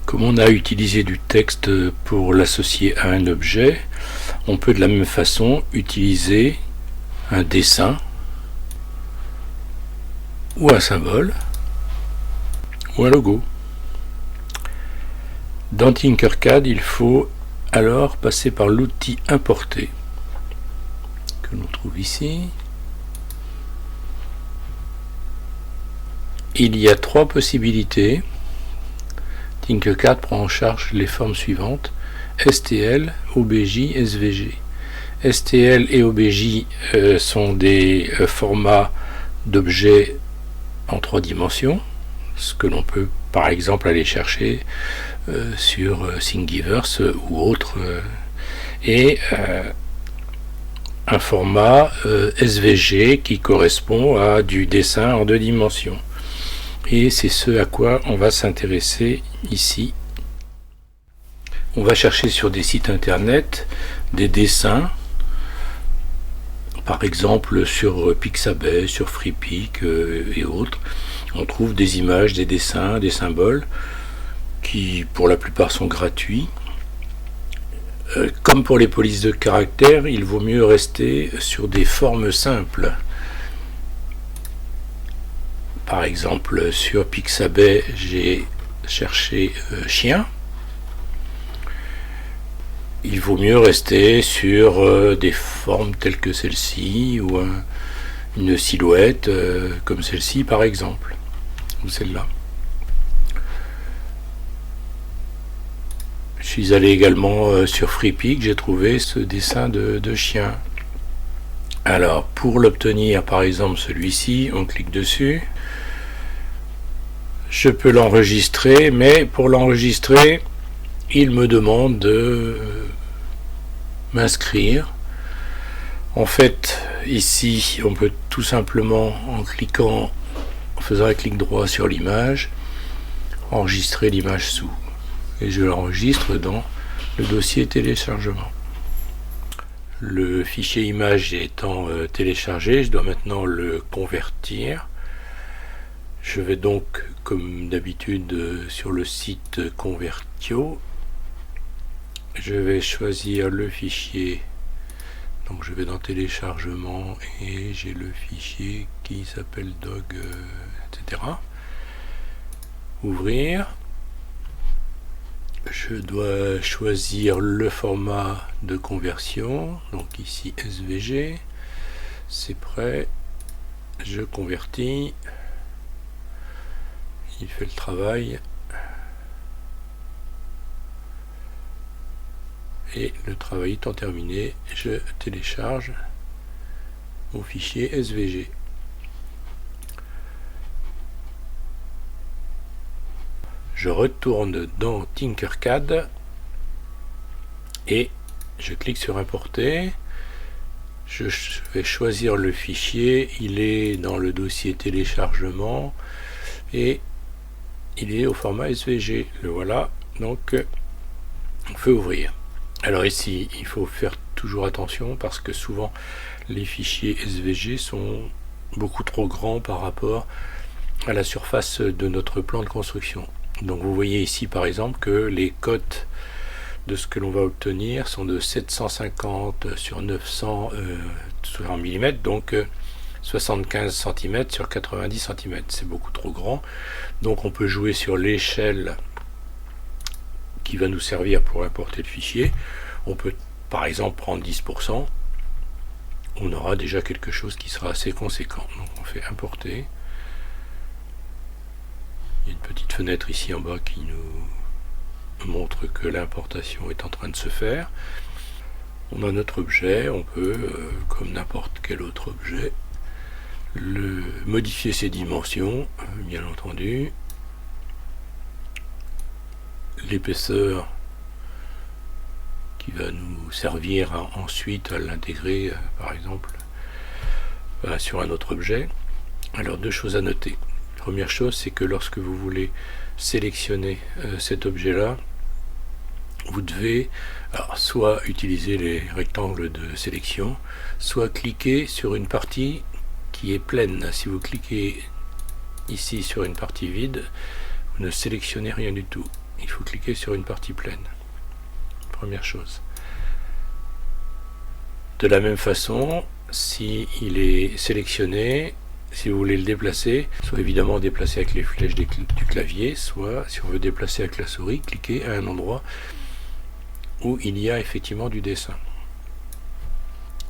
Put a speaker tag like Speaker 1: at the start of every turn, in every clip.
Speaker 1: Comme on a utilisé du texte pour l'associer à un objet, on peut de la même façon utiliser un dessin ou un symbole ou un logo. Dans Tinkercad, il faut alors passer par l'outil importer que l'on trouve ici. Il y a trois possibilités. Tinkercad prend en charge les formes suivantes: STL, OBJ, SVG. STL et OBJ sont des formats d'objets en 3 dimensions, ce que l'on peut par exemple aller chercher sur Thingiverse ou autre, et un format SVG qui correspond à du dessin en 2 dimensions. Et c'est ce à quoi on va s'intéresser ici. On va chercher sur des sites internet des dessins, par exemple sur Pixabay, sur Freepik et autres. On trouve des images, des dessins, des symboles qui pour la plupart sont gratuits. Comme pour les polices de caractères, il vaut mieux rester sur des formes simples. Par exemple, sur Pixabay, j'ai cherché chien. Il vaut mieux rester sur des formes telles que celle-ci, ou une silhouette comme celle-ci par exemple, ou celle-là. Je suis allé également sur Freepik, j'ai trouvé ce dessin de chien. Alors, pour l'obtenir, par exemple celui-ci, on clique dessus. Je peux l'enregistrer, mais pour l'enregistrer, il me demande de m'inscrire. En fait, ici, on peut tout simplement, en faisant un clic droit sur l'image, enregistrer l'image sous. Et je l'enregistre dans le dossier téléchargement. Le fichier image étant téléchargé, je dois maintenant le convertir. Je vais donc, comme d'habitude, sur le site Convertio. Je vais choisir le fichier. Donc je vais dans téléchargement et j'ai le fichier qui s'appelle dog, etc. Ouvrir. Je dois choisir le format de conversion. Donc ici SVG. C'est prêt. Je convertis. Il fait le travail. Et le travail étant terminé, je télécharge mon fichier SVG. Je retourne dans Tinkercad et je clique sur importer. Je vais choisir le fichier. Il est dans le dossier téléchargement et il est au format SVG. Le voilà. Donc on peut ouvrir. Alors ici, il faut faire toujours attention parce que souvent les fichiers SVG sont beaucoup trop grands par rapport à la surface de notre plan de construction. Donc vous voyez ici par exemple que les cotes de ce que l'on va obtenir sont de 750 sur 900 sur 1 mm, donc 75 cm sur 90 cm. C'est beaucoup trop grand. Donc on peut jouer sur l'échelle qui va nous servir pour importer le fichier. On peut par exemple prendre 10%. On aura déjà quelque chose qui sera assez conséquent. Donc on fait importer. Il y a une petite fenêtre ici en bas qui nous montre que l'importation est en train de se faire. On a notre objet, on peut, comme n'importe quel autre objet, modifier ses dimensions, bien entendu. L'épaisseur qui va nous servir ensuite à l'intégrer, par exemple, sur un autre objet. Alors, deux choses à noter. Première chose, c'est que lorsque vous voulez sélectionner cet objet-là, vous devez soit utiliser les rectangles de sélection, soit cliquer sur une partie qui est pleine. Si vous cliquez ici sur une partie vide, vous ne sélectionnez rien du tout. il faut cliquer sur une partie pleine. Première chose. De la même façon, si il est sélectionné, si vous voulez le déplacer, soit évidemment déplacer avec les flèches du clavier, soit si on veut déplacer avec la souris, cliquez à un endroit où il y a effectivement du dessin.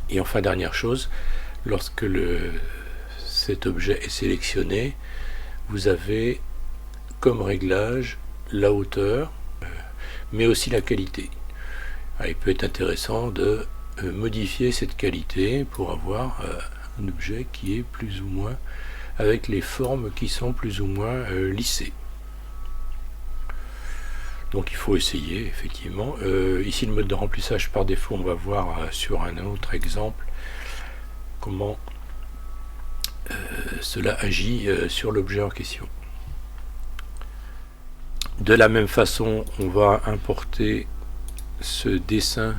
Speaker 1: Et enfin, dernière chose, lorsque cet objet est sélectionné, vous avez comme réglage la hauteur, mais aussi la qualité. Il peut être intéressant de modifier cette qualité pour avoir un objet qui est plus ou moins avec les formes qui sont plus ou moins lissées. Donc il faut essayer effectivement. Ici le mode de remplissage par défaut, on va voir sur un autre exemple comment cela agit sur l'objet en question. De la même façon, on va importer ce dessin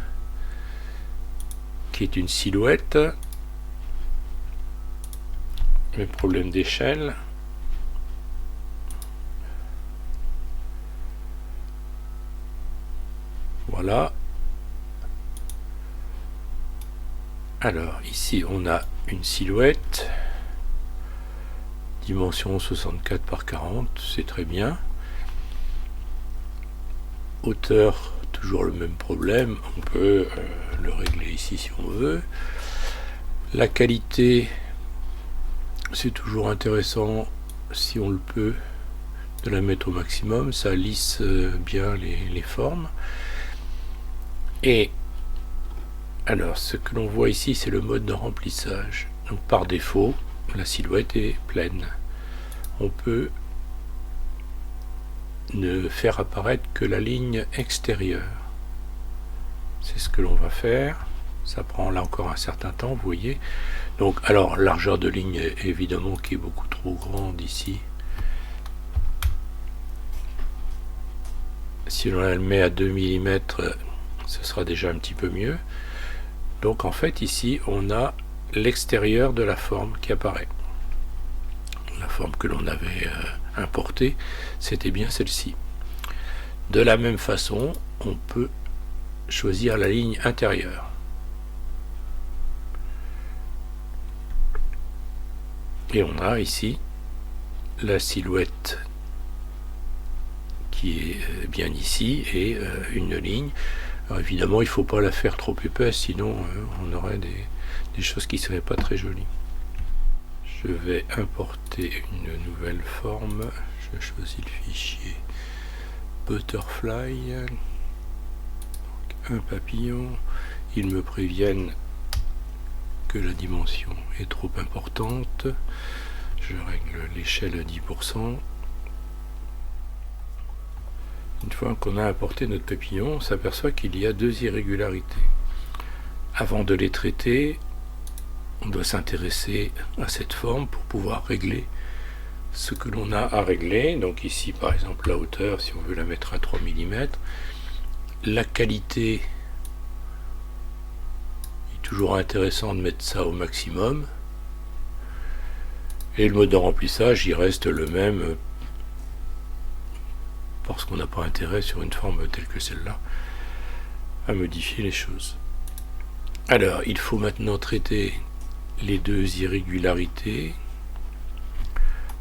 Speaker 1: qui est une silhouette. Même problème d'échelle. Voilà. Alors ici on a une silhouette, dimension 64 par 40, c'est très bien. Hauteur, toujours le même problème, on peut le régler ici si on veut. La qualité, c'est toujours intéressant si on le peut de la mettre au maximum, ça lisse bien les formes. Et alors ce que l'on voit ici, c'est le mode de remplissage. Donc par défaut, la silhouette est pleine. On peut ne faire apparaître que la ligne extérieure. C'est ce que l'on va faire. Ça prend là encore un certain temps, vous voyez. Donc alors largeur de ligne évidemment qui est beaucoup trop grande ici. Si on la met à 2 mm, ce sera déjà un petit peu mieux. Donc en fait ici on a l'extérieur de la forme qui apparaît. La forme que l'on avait importée, c'était bien celle-ci. De la même façon, on peut choisir la ligne intérieure. Et on a ici la silhouette qui est bien ici et une ligne. Alors évidemment, il ne faut pas la faire trop épaisse, sinon on aurait des choses qui ne seraient pas très jolies. Je vais importer une nouvelle forme. Je choisis le fichier Butterfly. Donc, un papillon. Ils me préviennent que la dimension est trop importante. Je règle l'échelle à 10%. Une fois qu'on a importé notre papillon, on s'aperçoit qu'il y a deux irrégularités. Avant de les traiter, on doit s'intéresser à cette forme pour pouvoir régler ce que l'on a à régler. Donc ici par exemple la hauteur, si on veut la mettre à 3 mm. La qualité, il est toujours intéressant de mettre ça au maximum. Et le mode de remplissage, il reste le même, parce qu'on n'a pas intérêt sur une forme telle que celle-là à modifier les choses. Alors il faut maintenant traiter les deux irrégularités.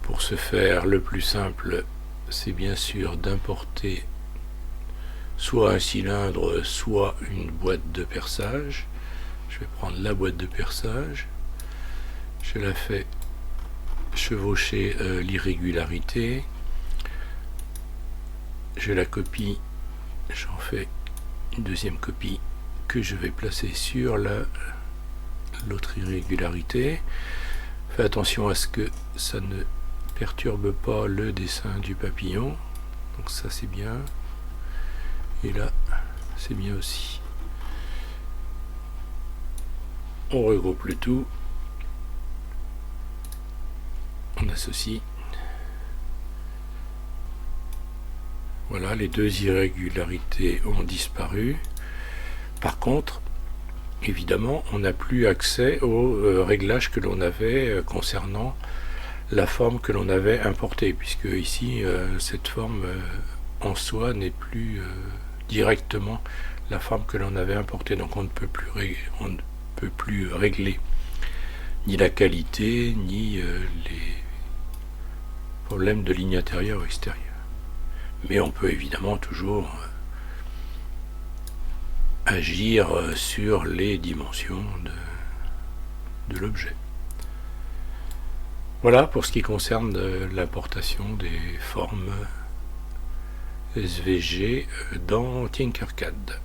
Speaker 1: Pour ce faire, le plus simple, c'est bien sûr d'importer soit un cylindre, soit une boîte de perçage. Je vais prendre la boîte de perçage. Je la fais chevaucher l'irrégularité. Je la copie, j'en fais une deuxième copie que je vais placer sur l'autre irrégularité. Fais attention à ce que ça ne perturbe pas le dessin du papillon. Donc ça c'est bien. Et là c'est bien aussi. On regroupe le tout. On associe. Voilà, les deux irrégularités ont disparu. Par contre, évidemment, on n'a plus accès aux réglages que l'on avait concernant la forme que l'on avait importée, puisque ici, cette forme en soi n'est plus directement la forme que l'on avait importée. Donc on ne peut plus régler ni la qualité, ni les problèmes de ligne intérieure ou extérieure. Mais on peut évidemment toujours agir sur les dimensions de l'objet. Voilà pour ce qui concerne l'importation des formes SVG dans Tinkercad.